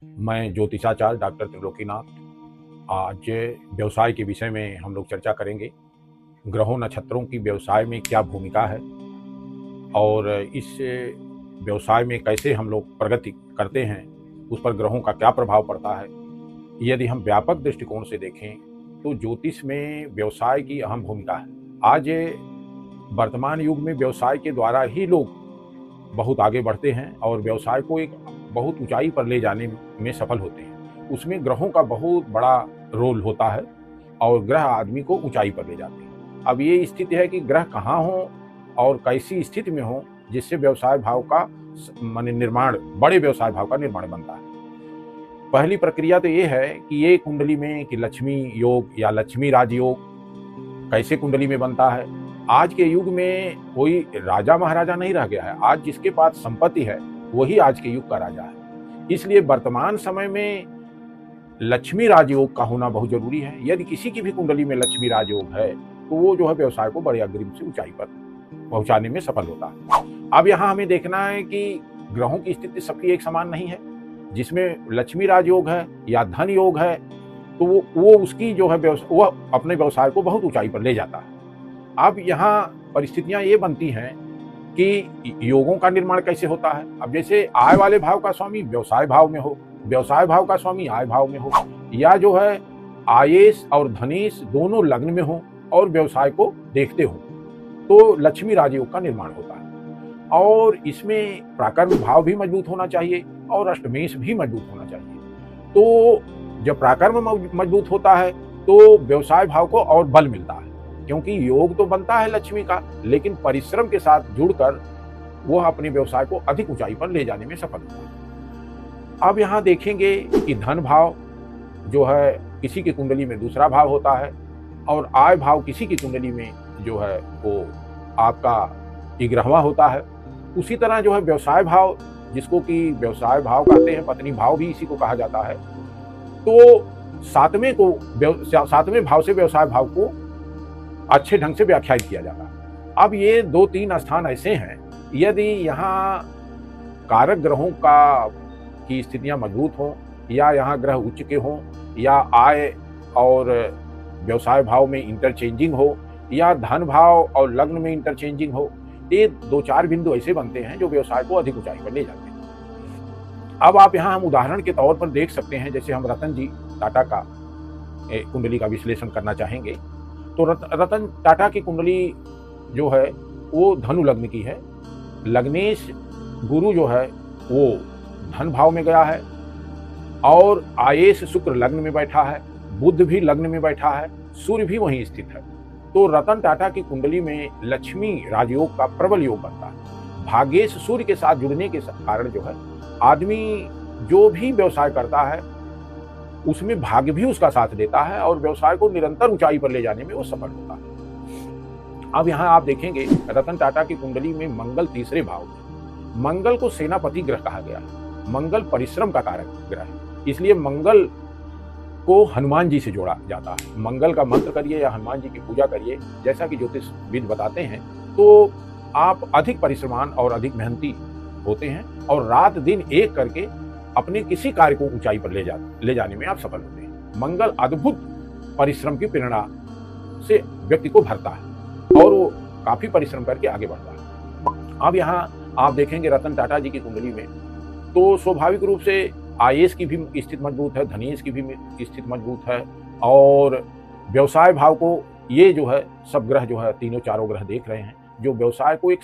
मैं ज्योतिषाचार्य डॉक्टर त्रिलोकीनाथ। आज व्यवसाय के विषय में हम लोग चर्चा करेंगे। ग्रहों नक्षत्रों की व्यवसाय में क्या भूमिका है और इस व्यवसाय में कैसे हम लोग प्रगति करते हैं, उस पर ग्रहों का क्या प्रभाव पड़ता है। यदि हम व्यापक दृष्टिकोण से देखें तो ज्योतिष में व्यवसाय की अहम भूमिका है। आज वर्तमान युग में व्यवसाय के द्वारा ही लोग बहुत आगे बढ़ते हैं और व्यवसाय को एक बहुत ऊंचाई पर ले जाने में सफल होते हैं। उसमें ग्रहों का बहुत बड़ा रोल होता है और ग्रह आदमी को ऊंचाई पर ले जाते हैं। अब ये स्थिति है कि ग्रह कहाँ हो और कैसी स्थिति में हो जिससे व्यवसाय भाव का माने निर्माण, बड़े व्यवसाय भाव का निर्माण बनता है। पहली प्रक्रिया तो ये है कि ये कुंडली में कि लक्ष्मी योग या लक्ष्मी राजयोग कैसे कुंडली में बनता है। आज के युग में कोई राजा महाराजा नहीं रह गया है। आज जिसके पास संपत्ति है वही आज के युग का राजा है। इसलिए वर्तमान समय में लक्ष्मी राजयोग का होना बहुत जरूरी है। यदि किसी की भी कुंडली में लक्ष्मी राजयोग है तो वो जो है व्यवसाय को बड़े अग्रिम से ऊंचाई पर पहुंचाने में सफल होता है। अब यहाँ हमें देखना है कि ग्रहों की स्थिति सबकी एक समान नहीं है। जिसमें लक्ष्मी राजयोग है या धन योग है तो वो उसकी जो है वो अपने व्यवसाय को बहुत ऊंचाई पर ले जाता है। अब यहाँ परिस्थितियां ये बनती हैं कि योगों का निर्माण कैसे होता है। अब जैसे आय वाले भाव का स्वामी व्यवसाय भाव में हो, व्यवसाय भाव का स्वामी आय भाव में हो, या जो है आयेश और धनेश दोनों लग्न में हो और व्यवसाय को देखते हो, तो लक्ष्मी राजयोग का निर्माण होता है। और इसमें प्राकर्म भाव भी मजबूत होना चाहिए और अष्टमेश भी मजबूत होना चाहिए। तो जब प्राकर्म मजबूत होता है तो व्यवसाय भाव को और बल मिलता है, क्योंकि योग तो बनता है लक्ष्मी का, लेकिन परिश्रम के साथ जुड़कर वो अपने व्यवसाय को अधिक ऊंचाई पर ले जाने में सफल होता है। अब यहाँ देखेंगे कि धन भाव जो है किसी की कुंडली में दूसरा भाव होता है और आय भाव किसी की कुंडली में जो है वो आपका 11वां होता है। उसी तरह जो है व्यवसाय भाव, जिसको कि व्यवसाय भाव कहते हैं, पत्नी भाव भी इसी को कहा जाता है, तो सातवें भाव से व्यवसाय भाव को अच्छे ढंग से व्याख्यायित किया जाता है। अब ये 2-3 स्थान ऐसे हैं, यदि यहाँ कारक ग्रहों की स्थितियां मजबूत हों या यहाँ ग्रह उच्च के हों या आय और व्यवसाय भाव में इंटरचेंजिंग हो या धन भाव और लग्न में इंटरचेंजिंग हो, ये 2-4 बिंदु ऐसे बनते हैं जो व्यवसाय को अधिक ऊंचाई पर ले जाते हैं। अब आप यहाँ हम उदाहरण के तौर पर देख सकते हैं। जैसे हम रतन जी टाटा का कुंडली का विश्लेषण करना चाहेंगे तो रतन टाटा की कुंडली जो है वो धनु लग्न की है। लग्नेश गुरु जो है वो धन भाव में गया है और आयेश शुक्र लग्न में बैठा है, बुध भी लग्न में बैठा है, सूर्य भी वहीं स्थित है। तो रतन टाटा की कुंडली में लक्ष्मी राजयोग का प्रबल योग बनता है। भाग्येश सूर्य के साथ जुड़ने के कारण जो है आदमी जो भी व्यवसाय करता है उसमें भाग्य भी उसका साथ देता है और व्यवसाय को निरंतर ऊंचाई पर ले जाने में वो सफल होता है। अब यहाँ आप देखेंगे रतन टाटा की कुंडली में मंगल तीसरे भाव में। मंगल को सेनापति ग्रह कहा गया है। मंगल परिश्रम का कारक ग्रह है, इसलिए मंगल को हनुमान जी से जोड़ा जाता है। मंगल का मंत्र करिए या हनुमान जी की पूजा करिए, जैसा कि ज्योतिषविद बताते हैं, तो आप अधिक परिश्रमान और अधिक मेहनती होते हैं और रात दिन एक करके अपने किसी कार्य को ऊंचाई पर ले जाने में आप सफल होते हैं। मंगल अद्भुत परिश्रम की प्रेरणा से व्यक्ति को भरता है और वो काफी परिश्रम करके आगे बढ़ता है। अब यहाँ आप देखेंगे रतन टाटा जी की कुंडली में तो स्वाभाविक रूप से आयेश की भी स्थिति मजबूत है, धनेश की भी स्थिति मजबूत है और व्यवसाय भाव को ये जो है सब ग्रह जो है तीनों चारों ग्रह देख रहे हैं जो व्यवसाय को एक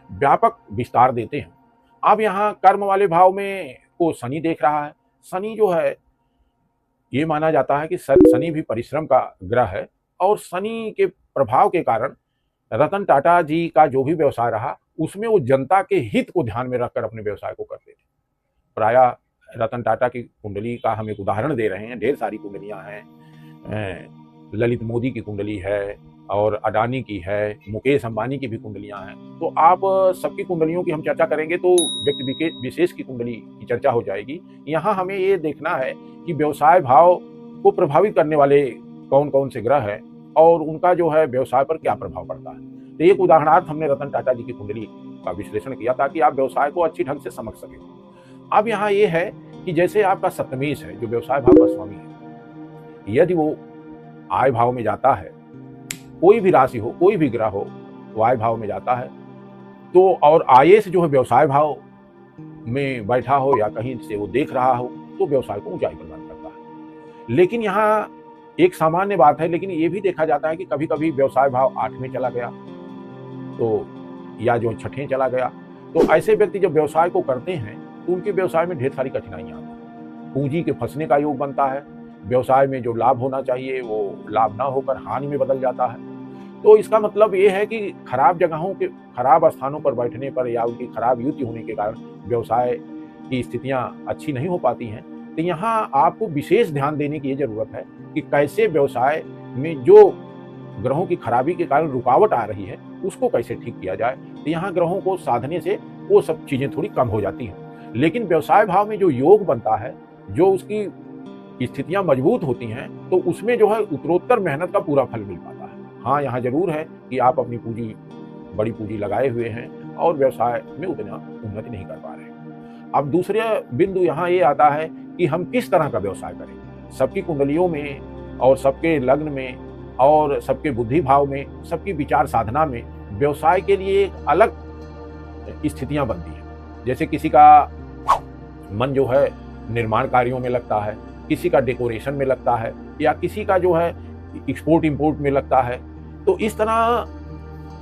व्यापक विस्तार देते हैं। अब यहाँ कर्म वाले भाव में को शनि देख रहा है। शनि जो है ये माना जाता है कि शनि भी परिश्रम का ग्रह है और शनि के प्रभाव के कारण रतन टाटा जी का जो भी व्यवसाय रहा उसमें वो जनता के हित को ध्यान में रखकर अपने व्यवसाय को करते थे। प्रायः रतन टाटा की कुंडली का हम एक उदाहरण दे रहे हैं। ढेर सारी कुंडलियां हैं, ललित मोदी की कुंडली है और अडानी की है, मुकेश अंबानी की भी कुंडलियां हैं। तो आप सबकी कुंडलियों की हम चर्चा करेंगे तो व्यक्ति विशेष की कुंडली की चर्चा हो जाएगी। यहाँ हमें ये देखना है कि व्यवसाय भाव को प्रभावित करने वाले कौन कौन से ग्रह हैं और उनका जो है व्यवसाय पर क्या प्रभाव पड़ता है। तो एक उदाहरणार्थ हमने रतन टाटा जी की कुंडली का विश्लेषण किया ताकि आप व्यवसाय को अच्छी ढंग से समझ सकें। अब यहाँ ये है कि जैसे आपका सप्तमेश है जो व्यवसाय भाव का स्वामी है, यदि वो आय भाव में जाता है, कोई भी राशि हो, कोई भी ग्रह हो, वो आय भाव में जाता है, तो और आय से जो है व्यवसाय भाव में बैठा हो या कहीं से वो देख रहा हो, तो व्यवसाय को ऊंचाई प्रदान करता है। लेकिन यहाँ एक सामान्य बात है, लेकिन ये भी देखा जाता है कि कभी कभी व्यवसाय भाव 8 में चला गया, तो या जो 6 चला गया, तो ऐसे व्यक्ति जब व्यवसाय को करते हैं तो उनके व्यवसाय में ढेर सारी कठिनाइयां आती हैं। पूंजी के फंसने का योग बनता है, व्यवसाय में जो लाभ होना चाहिए वो लाभ ना होकर हानि में बदल जाता है। तो इसका मतलब ये है कि खराब जगहों के खराब स्थानों पर बैठने पर या उनकी खराब युति होने के कारण व्यवसाय की स्थितियां अच्छी नहीं हो पाती हैं। तो यहाँ आपको विशेष ध्यान देने की ये जरूरत है कि कैसे व्यवसाय में जो ग्रहों की खराबी के कारण रुकावट आ रही है उसको कैसे ठीक किया जाए। तो यहाँ ग्रहों को साधने से वो सब चीजें थोड़ी कम हो जाती हैं। लेकिन व्यवसाय भाव में जो योग बनता है, जो उसकी स्थितियां मजबूत होती हैं, तो उसमें जो है उत्तरोत्तर मेहनत का पूरा फल मिल पाता है। हाँ, यहाँ जरूर है कि आप अपनी पूंजी, बड़ी पूंजी लगाए हुए हैं और व्यवसाय में उतना उन्नति नहीं कर पा रहे हैं। अब दूसरा बिंदु यहाँ ये आता है कि हम किस तरह का व्यवसाय करें। सबकी कुंडलियों में और सबके लग्न में और सबके बुद्धि भाव में, सबकी विचार साधना में व्यवसाय के लिए एक अलग स्थितियां बनती हैं। जैसे किसी का मन जो है निर्माण कार्यों में लगता है, किसी का डेकोरेशन में लगता है, या किसी का जो है एक्सपोर्ट इंपोर्ट में लगता है। तो इस तरह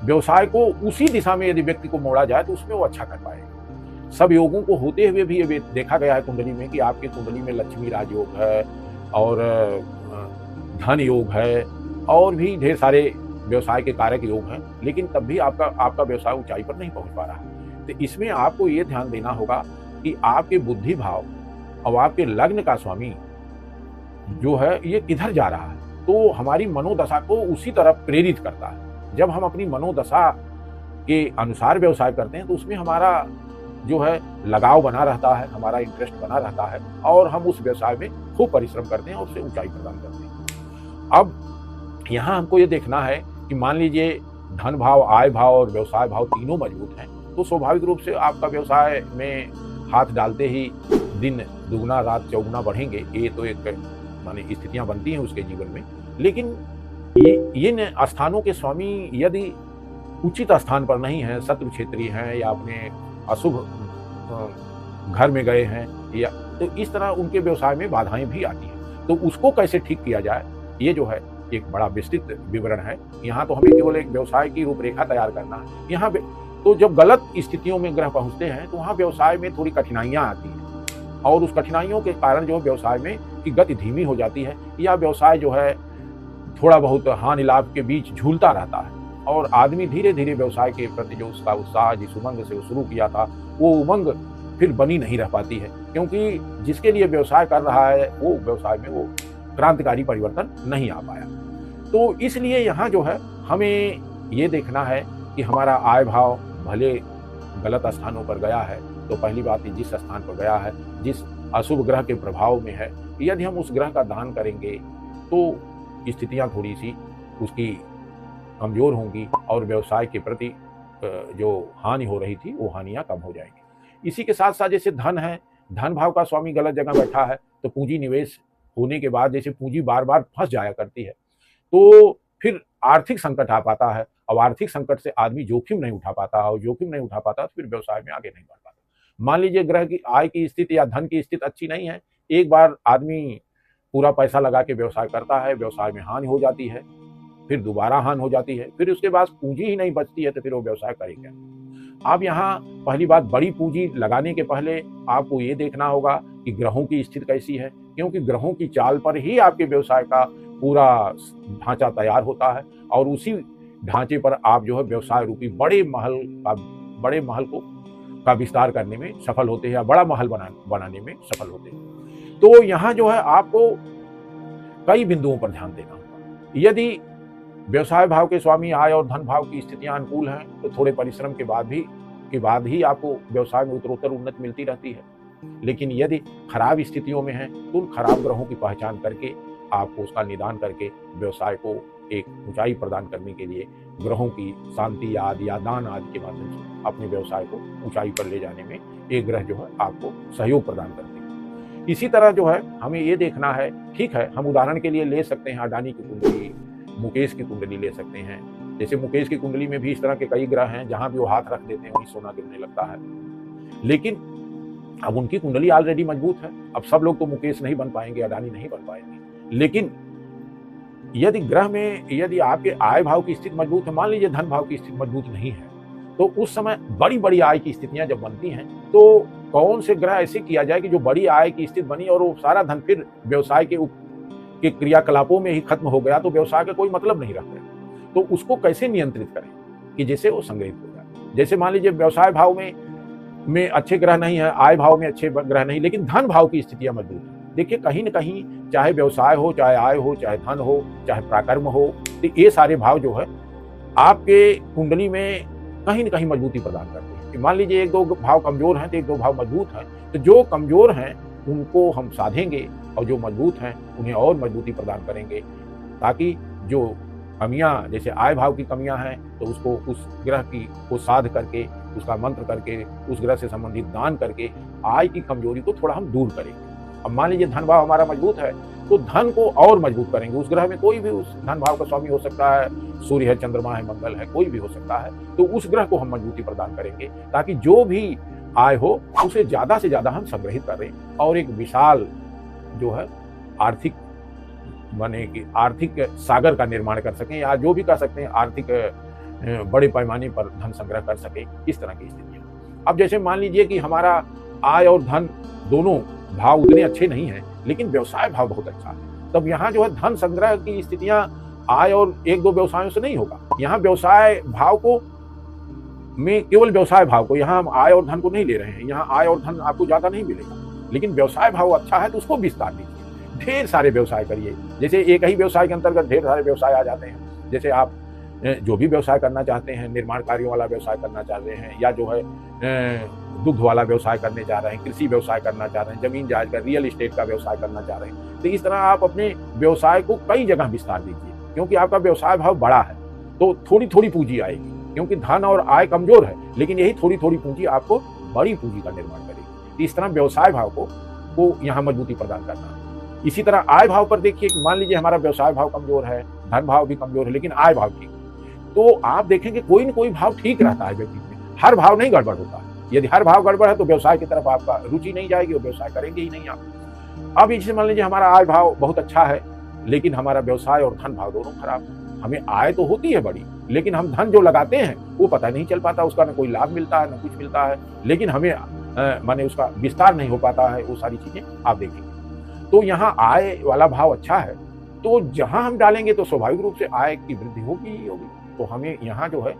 व्यवसाय को उसी दिशा में यदि व्यक्ति को मोड़ा जाए तो उसमें वो अच्छा कर पाएगा। सब योगों को होते हुए भी ये देखा गया है कुंडली में कि आपकी कुंडली में लक्ष्मी राजयोग है और धन योग है और भी ढेर सारे व्यवसाय के कारक योग हैं, लेकिन तब भी आपका व्यवसाय ऊंचाई पर नहीं पहुंच पा रहा है। तो इसमें आपको ये ध्यान देना होगा कि आपके बुद्धि भाव और आपके लग्न का स्वामी जो है ये किधर जा रहा है, तो हमारी मनोदशा को उसी तरफ प्रेरित करता है। जब हम अपनी मनोदशा के अनुसार व्यवसाय करते हैं तो उसमें हमारा जो है लगाव बना रहता है, हमारा इंटरेस्ट बना रहता है और हम उस व्यवसाय में खूब परिश्रम करते हैं और उससे ऊंचाई प्रदान करते हैं। अब यहाँ हमको ये देखना है कि मान लीजिए धन भाव, आय भाव और व्यवसाय भाव तीनों मजबूत हैं, तो स्वाभाविक रूप से आपका व्यवसाय में हाथ डालते ही दिन दुगना रात चौगुना बढ़ेंगे। ये तो एक माने स्थितियां बनती हैं उसके जीवन में। लेकिन ये स्थानों के स्वामी यदि उचित स्थान पर नहीं है, शत्रु क्षेत्रीय हैं या अपने अशुभ घर में गए हैं, या तो इस तरह उनके व्यवसाय में बाधाएं भी आती हैं। तो उसको कैसे ठीक किया जाए, ये जो है एक बड़ा विस्तृत विवरण है। यहाँ तो हमें केवल एक व्यवसाय की रूपरेखा तैयार करना है। यहाँ तो जब गलत स्थितियों में ग्रह पहुंचते हैं तो वहाँ व्यवसाय में थोड़ी कठिनाइयां आती हैं और उस कठिनाइयों के कारण जो व्यवसाय में की गति धीमी हो जाती है, या व्यवसाय जो है थोड़ा बहुत हानि लाभ के बीच झूलता रहता है और आदमी धीरे धीरे व्यवसाय के प्रति जो उसका उत्साह, जिस उमंग से वो शुरू किया था, वो उमंग फिर बनी नहीं रह पाती है, क्योंकि जिसके लिए व्यवसाय कर रहा है वो व्यवसाय में वो क्रांतिकारी परिवर्तन नहीं आ पाया। तो इसलिए यहाँ जो है हमें ये देखना है कि हमारा आय भाव भले गलत स्थानों पर गया है, तो पहली बात है जिस स्थान पर गया है, जिस अशुभ ग्रह के प्रभाव में है, यदि हम उस ग्रह का दान करेंगे तो स्थितियाँ थोड़ी सी उसकी कमजोर होंगी और व्यवसाय के प्रति जो हानि हो रही थी वो हानियाँ कम हो जाएंगी। इसी के साथ साथ जैसे धन है, धन भाव का स्वामी गलत जगह बैठा है तो पूंजी निवेश होने के बाद जैसे पूंजी बार बार फंस जाया करती है, तो फिर आर्थिक संकट आ पाता है और आर्थिक संकट से आदमी जोखिम नहीं उठा पाता, और जोखिम नहीं उठा पाता तो फिर व्यवसाय में आगे नहीं बढ़ पाता। मान लीजिए ग्रह की आय की स्थिति या धन की स्थिति अच्छी नहीं है, एक बार आदमी पूरा पैसा लगा के व्यवसाय करता है, व्यवसाय में हानि हो जाती है, फिर दोबारा हानि हो जाती है, फिर उसके बाद पूंजी ही नहीं बचती है, तो फिर वो व्यवसाय करेगा। आप यहाँ पहली बात, बड़ी पूंजी लगाने के पहले आपको ये देखना होगा कि ग्रहों की स्थिति कैसी है, क्योंकि ग्रहों की चाल पर ही आपके व्यवसाय का पूरा ढांचा तैयार होता है और उसी ढांचे पर आप जो है व्यवसाय रूपी बड़े महल का विस्तार करने में सफल होते हैं या बड़ा महल बनाने में सफल होते हैं। तो यहाँ जो है आपको कई बिंदुओं पर ध्यान देना होगा। यदि व्यवसाय भाव के स्वामी आय और धन भाव की स्थितियां अनुकूल हैं तो थोड़े परिश्रम के बाद ही आपको व्यवसाय में उत्तरोत्तर उन्नति मिलती रहती है। लेकिन यदि खराब स्थितियों में है तो उन खराब ग्रहों की पहचान करके आपको उसका निदान करके व्यवसाय को एक ऊंचाई प्रदान करने के लिए ग्रहों की शांति आदि या दान आदि के माध्यम से अपने व्यवसाय को ऊंचाई पर ले जाने में एक ग्रह जो है आपको सहयोग प्रदान करते हैं। इसी तरह जो है हमें ये देखना है, ठीक है, हम उदाहरण के लिए ले सकते हैं अडानी की कुंडली, मुकेश की कुंडली ले सकते हैं। जैसे मुकेश की कुंडली में भी इस तरह के कई ग्रह हैं, जहां भी वो हाथ रख देते हैं वहीं सोना गिरने लगता है। लेकिन अब उनकी कुंडली ऑलरेडी मजबूत है। अब सब लोग तो मुकेश नहीं बन पाएंगे, अडानी नहीं बन पाएंगे। लेकिन यदि ग्रह में यदि आपके आय भाव की स्थिति मजबूत है, मान लीजिए धन भाव की स्थिति मजबूत नहीं है, तो उस समय बड़ी बड़ी आय की स्थितियां जब बनती हैं, तो कौन से ग्रह ऐसे किया जाए कि जो बड़ी आय की स्थिति बनी और वो सारा धन फिर व्यवसाय के क्रियाकलापों में ही खत्म हो गया, तो व्यवसाय का कोई मतलब नहीं रह गया। तो उसको कैसे नियंत्रित करें कि जैसे वो संग्रहित हो जाए। जैसे मान लीजिए व्यवसाय भाव में अच्छे ग्रह नहीं है, आय भाव में अच्छे ग्रह नहीं, लेकिन धन भाव की स्थितियां मजबूत है। देखिए कहीं न कहीं चाहे व्यवसाय हो, चाहे आय हो, चाहे धन हो, चाहे प्राकर्म हो, तो ये सारे भाव जो है आपके कुंडली में कहीं न कहीं मजबूती प्रदान करते हैं। मान लीजिए एक दो भाव कमजोर हैं तो एक दो भाव मजबूत हैं, तो जो कमजोर हैं उनको हम साधेंगे और जो मजबूत हैं उन्हें और मजबूती प्रदान करेंगे, ताकि जो कमियां जैसे आय भाव की कमियां हैं तो उसको उस ग्रह को साध करके, उसका मंत्र करके, उस ग्रह से संबंधित दान करके आय की कमजोरी को थोड़ा हम दूर करेंगे। अब मान लीजिए धन भाव हमारा मजबूत है तो धन को और मजबूत करेंगे। उस ग्रह में कोई भी उस धन भाव का स्वामी हो सकता है, सूर्य है, चंद्रमा है, मंगल है, कोई भी हो सकता है, तो उस ग्रह को हम मजबूती प्रदान करेंगे ताकि जो भी आय हो उसे ज्यादा से ज्यादा हम संग्रहित करें और एक विशाल जो है आर्थिक आर्थिक सागर का निर्माण कर सकें, या जो भी कर सकते हैं आर्थिक बड़े पैमाने पर धन संग्रह कर सके, इस तरह की स्थितियां। अब जैसे मान लीजिए कि हमारा आय और धन दोनों भाव उतने अच्छे नहीं है, लेकिन व्यवसाय भाव बहुत अच्छा है, तब यहाँ जो है धन संग्रह की स्थितियां आय और एक दो व्यवसायों से नहीं होगा। यहाँ व्यवसाय भाव को में केवल व्यवसाय भाव को, यहाँ हम आय और धन को नहीं ले रहे हैं, यहाँ आय और धन आपको ज्यादा नहीं मिलेगा, लेकिन व्यवसाय भाव अच्छा है तो उसको विस्तार दीजिए, ढेर सारे व्यवसाय करिए। जैसे एक ही व्यवसाय के अंतर्गत ढेर सारे व्यवसाय आ जाते हैं। जैसे आप जो भी व्यवसाय करना चाहते हैं, निर्माण कार्यों वाला व्यवसाय करना चाहते हैं, या जो है दुग्ध वाला व्यवसाय करने जा रहे हैं, कृषि व्यवसाय करना चाह रहे हैं, जमीन जायज का रियल एस्टेट का व्यवसाय करना चाह रहे हैं, तो इस तरह आप अपने व्यवसाय को कई जगह विस्तार दीजिए। क्योंकि आपका व्यवसाय भाव बड़ा है तो थोड़ी थोड़ी पूंजी आएगी, क्योंकि धन और आय कमजोर है, लेकिन यही थोड़ी थोड़ी पूंजी आपको बड़ी पूंजी का निर्माण करेगी। इस तरह व्यवसाय भाव को यहाँ मजबूती प्रदान करना है। इसी तरह आय भाव पर देखिए कि मान लीजिए हमारा व्यवसाय भाव कमजोर है, धन भाव भी कमजोर है, लेकिन आय भाव ठीक, तो आप देखेंगे कोई न कोई भाव ठीक रहता है व्यक्ति में, हर भाव नहीं गड़बड़ होता है। यदि हर भाव गड़बड़ है तो व्यवसाय की तरफ आपका रुचि नहीं जाएगी और व्यवसाय करेंगे ही नहीं आप। अब इसे मान लीजिए हमारा आय भाव बहुत अच्छा है, लेकिन हमारा व्यवसाय और धन भाव दोनों खराब है। हमें आय तो होती है बड़ी, लेकिन हम धन जो लगाते हैं वो पता नहीं चल पाता, उसका न कोई लाभ मिलता है न कुछ मिलता है, लेकिन हमें माने उसका विस्तार नहीं हो पाता है। वो सारी चीजें आप देखेंगे। तो यहाँ आय वाला भाव अच्छा है, तो जहां हम डालेंगे तो स्वाभाविक रूप से आय की वृद्धि होगी ही होगी। तो हमें यहाँ जो है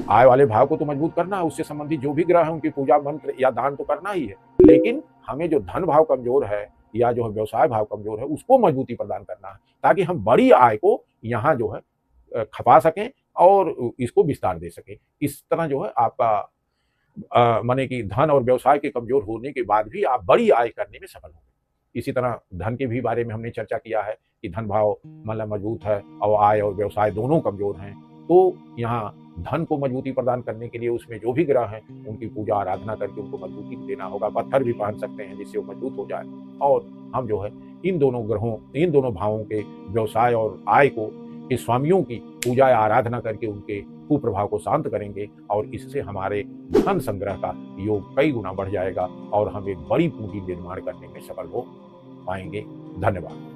आय वाले भाव को तो मजबूत करना है, उससे संबंधित जो भी ग्रह है उनकी पूजा मंत्र या दान तो करना ही है, लेकिन हमें जो धन भाव कमजोर है या जो है व्यवसाय भाव कमजोर है उसको मजबूती प्रदान करना है, ताकि हम बड़ी आय को यहाँ जो है खपा सकें और इसको विस्तार दे सकें। इस तरह जो है आपका माने कि धन और व्यवसाय के कमजोर होने के बाद भी आप बड़ी आय करने में सफल होंगे। इसी तरह धन के भी बारे में हमने चर्चा किया है कि धन भाव मतलब मजबूत है और आय और व्यवसाय दोनों कमजोर हैं, तो यहाँ धन को मजबूती प्रदान करने के लिए उसमें जो भी ग्रह हैं उनकी पूजा आराधना करके उनको मजबूती देना होगा। पत्थर भी पहन सकते हैं जिससे वो मजबूत हो जाए, और हम जो है इन दोनों भावों के व्यवसाय और आय के स्वामियों की पूजा या आराधना करके उनके कुप्रभाव को शांत करेंगे, और इससे हमारे धन संग्रह का योग कई गुना बढ़ जाएगा और हम एक बड़ी पूंजी निर्माण करने में सफल हो पाएंगे। धन्यवाद।